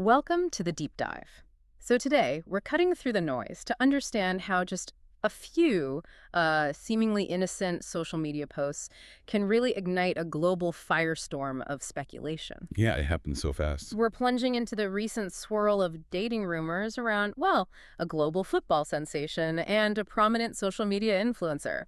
Welcome to the deep dive. So today, we're cutting through the noise to understand how just a few seemingly innocent social media posts can really ignite a global firestorm of speculation. Yeah, it happened so fast. We're plunging into the recent swirl of dating rumors around, well, a global football sensation and a prominent social media influencer.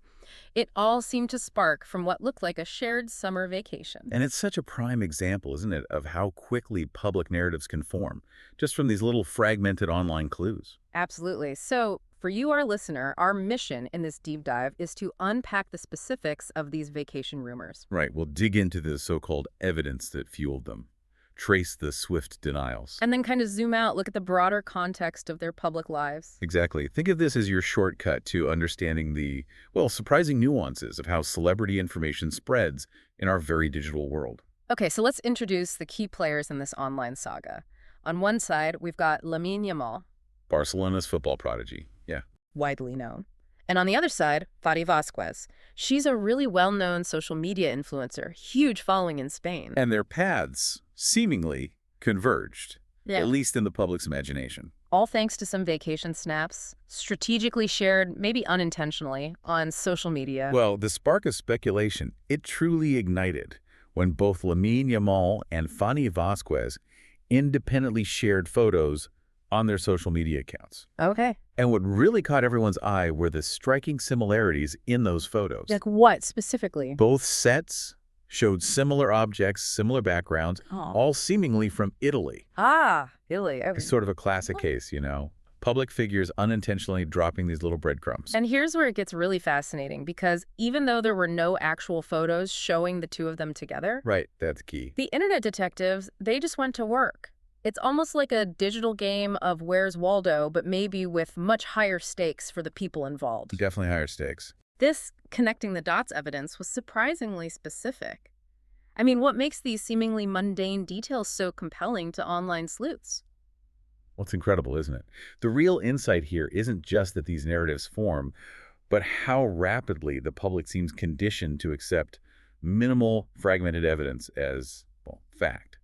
It all seemed to spark from what looked like a shared summer vacation. And it's such a prime example, isn't it, of how quickly public narratives can form, just from these little fragmented online clues. Absolutely. So, for you, our listener, our mission in this deep dive is to unpack the specifics of these vacation rumors. Right, we'll dig into the so-called evidence that fueled them, trace the swift denials. And then kind of zoom out, look at the broader context of their public lives. Exactly. Think of this as your shortcut to understanding the, well, surprising nuances of how celebrity information spreads in our very digital world. Okay, so let's introduce the key players in this online saga. On one side, we've got Lamine Yamal, Barcelona's football prodigy. Yeah. widely known. And on the other side, Fati Vazquez. She's a really well-known social media influencer, huge following in Spain. And their paths seemingly converged, Yeah. at least in the public's imagination. All thanks to some vacation snaps, strategically shared, maybe unintentionally, on social media. Well, the spark of speculation, it truly ignited when both Lamine Yamal and Fati Vazquez independently shared photos on their social media accounts. Okay. And what really caught everyone's eye were the striking similarities in those photos. Like what specifically? Both sets showed similar objects, similar backgrounds, Oh. all seemingly from Italy. Really? It's sort of a classic case, you know. Public figures unintentionally dropping these little breadcrumbs. And here's where it gets really fascinating, because even though there were no actual photos showing the two of them together, Right, that's key. the internet detectives, they just went to work. It's almost like a digital game of Where's Waldo, but maybe with much higher stakes for the people involved. Definitely higher stakes. This connecting the dots evidence was surprisingly specific. I mean, what makes these seemingly mundane details so compelling to online sleuths? Well, it's incredible, isn't it? The real insight here isn't just that these narratives form, but how rapidly the public seems conditioned to accept minimal fragmented evidence as, well, fact.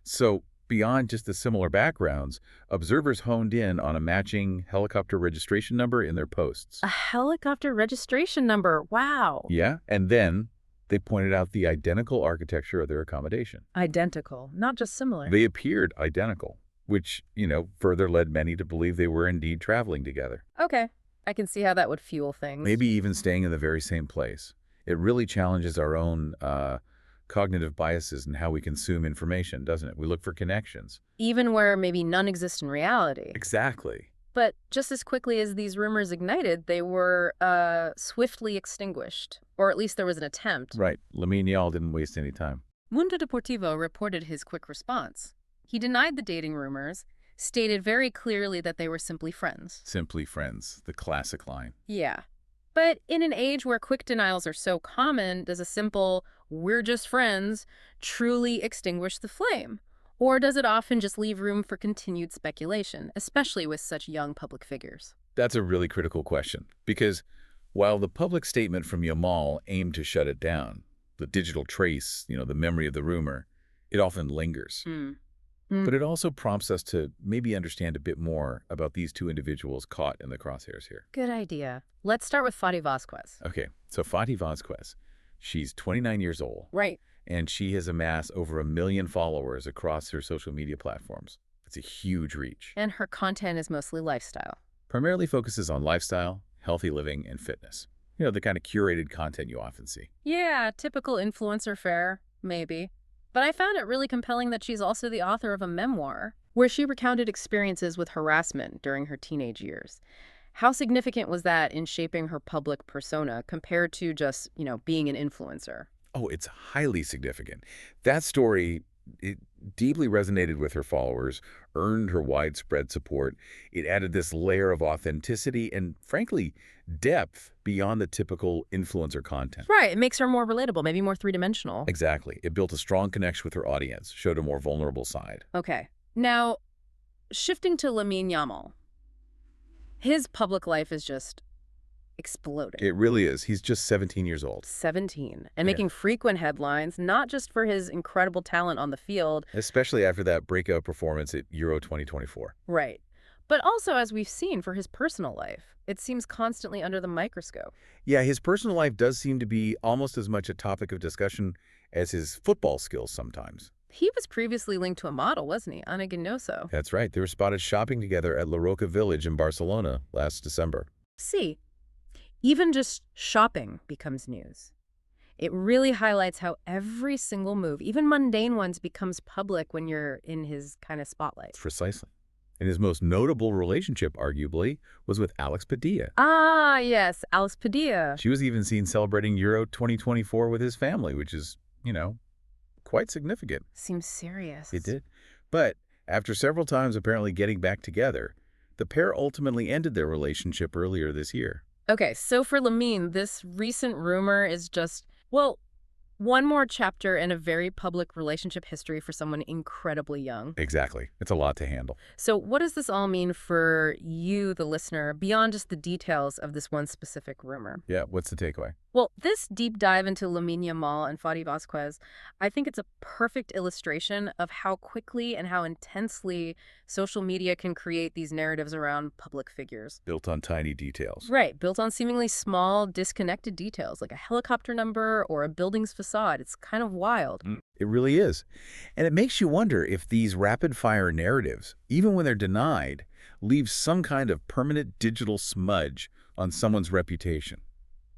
So beyond just the similar backgrounds, observers honed in on a matching helicopter registration number in their posts. A helicopter registration number. Wow. Yeah, and then they pointed out the identical architecture of their accommodation. Identical, not just similar. They appeared identical, which, further led many to believe they were indeed traveling together. Okay, I can see how that would fuel things. Maybe even staying in the very same place. It really challenges our own cognitive biases and how we consume information, doesn't it? We look for connections. Even where maybe none exist in reality. Exactly. But just as quickly as these rumors ignited, they were swiftly extinguished. Or at least there was an attempt. Right. Lamine Yamal didn't waste any time. Mundo Deportivo reported his quick response. He denied the dating rumors, stated very clearly that they were simply friends. Simply friends, the classic line. Yeah. But in an age where quick denials are so common, does a simple, "we're just friends," truly extinguish the flame? Or does it often just leave room for continued speculation, especially with such young public figures? That's a really critical question, because while the public statement from Yamal aimed to shut it down, the digital trace, the memory of the rumor, it often lingers. But it also prompts us to maybe understand a bit more about these two individuals caught in the crosshairs here. Good idea. Let's start with Fati Vazquez. Okay, so Fati Vazquez, she's 29 years old, Right. and she has amassed over 1 million followers across her social media platforms. It's a huge reach. And her content is mostly lifestyle. Primarily focuses on lifestyle, healthy living, and fitness. The kind of curated content you often see. Yeah, typical influencer fare, maybe. But I found it really compelling that she's also the author of a memoir where she recounted experiences with harassment during her teenage years. How significant was that in shaping her public persona compared to just, being an influencer? Oh, it's highly significant. That story, it deeply resonated with her followers, earned her widespread support. It added this layer of authenticity and, frankly, depth beyond the typical influencer content. Right, it makes her more relatable, maybe more three-dimensional. Exactly. It built a strong connection with her audience, showed a more vulnerable side. Okay. Now, shifting to Lamine Yamal. His public life is just exploding. It really is. He's just 17 years old. 17, and Yeah. making frequent headlines, not just for his incredible talent on the field. Especially after that breakout performance at Euro 2024. Right. But also, as we've seen, for his personal life. It seems constantly under the microscope. Yeah, his personal life does seem to be almost as much a topic of discussion as his football skills sometimes. He was previously linked to a model, wasn't he? Ana Ginoso. That's right. They were spotted shopping together at La Roca Village in Barcelona last December. See, even just shopping becomes news. It really highlights how every single move, even mundane ones, becomes public when you're in his kind of spotlight. Precisely. And his most notable relationship, arguably, was with Alex Padilla. Ah, yes, Alice Padilla. She was even seen celebrating Euro 2024 with his family, which is, quite significant. Seems serious. It did. But after several times apparently getting back together, the pair ultimately ended their relationship earlier this year. Okay, so for Lamine, this recent rumor is just, well, one more chapter in a very public relationship history for someone incredibly young. Exactly. It's a lot to handle. So what does this all mean for you, the listener, beyond just the details of this one specific rumor? Yeah, what's the takeaway? Well, this deep dive into Lamine Yamal and Fati Vazquez, I think it's a perfect illustration of how quickly and how intensely social media can create these narratives around public figures. Built on tiny details. Right, built on seemingly small, disconnected details, like a helicopter number or a building's facade. It's kind of wild. It really is. And it makes you wonder if these rapid-fire narratives, even when they're denied, leave some kind of permanent digital smudge on someone's reputation.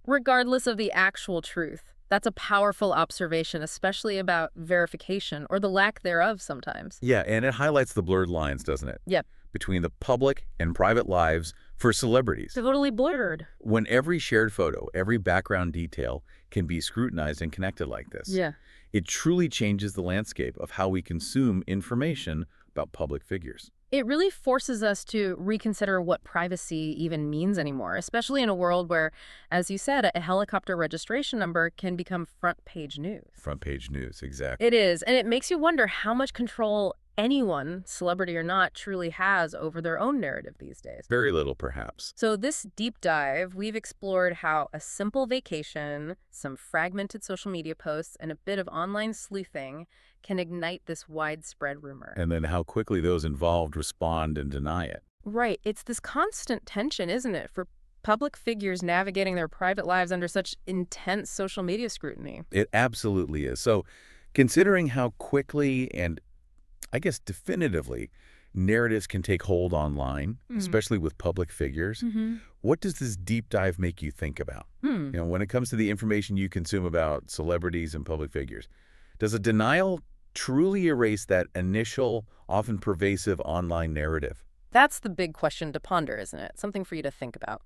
Regardless of the actual truth. That's a powerful observation, especially about verification, or the lack thereof sometimes. Yeah, and it highlights the blurred lines, doesn't it? Yep. Between the public and private lives for celebrities. Totally blurred. When every shared photo, every background detail can be scrutinized and connected like this, Yeah. it truly changes the landscape of how we consume information about public figures. It really forces us to reconsider what privacy even means anymore, especially in a world where, as you said, a helicopter registration number can become front page news. Front page news, exactly. It is, and it makes you wonder how much control anyone, celebrity or not, truly has over their own narrative these days. Very little, perhaps. So this deep dive, we've explored how a simple vacation, some fragmented social media posts, and a bit of online sleuthing can ignite this widespread rumor. And then how quickly those involved respond and deny it. Right. It's this constant tension, isn't it, for public figures navigating their private lives under such intense social media scrutiny. It absolutely is. So considering how quickly and, I guess, definitively narratives can take hold online, especially with public figures, what does this deep dive make you think about? When it comes to the information you consume about celebrities and public figures, does a denial truly erase that initial, often pervasive online narrative? That's the big question to ponder, isn't it? Something for you to think about.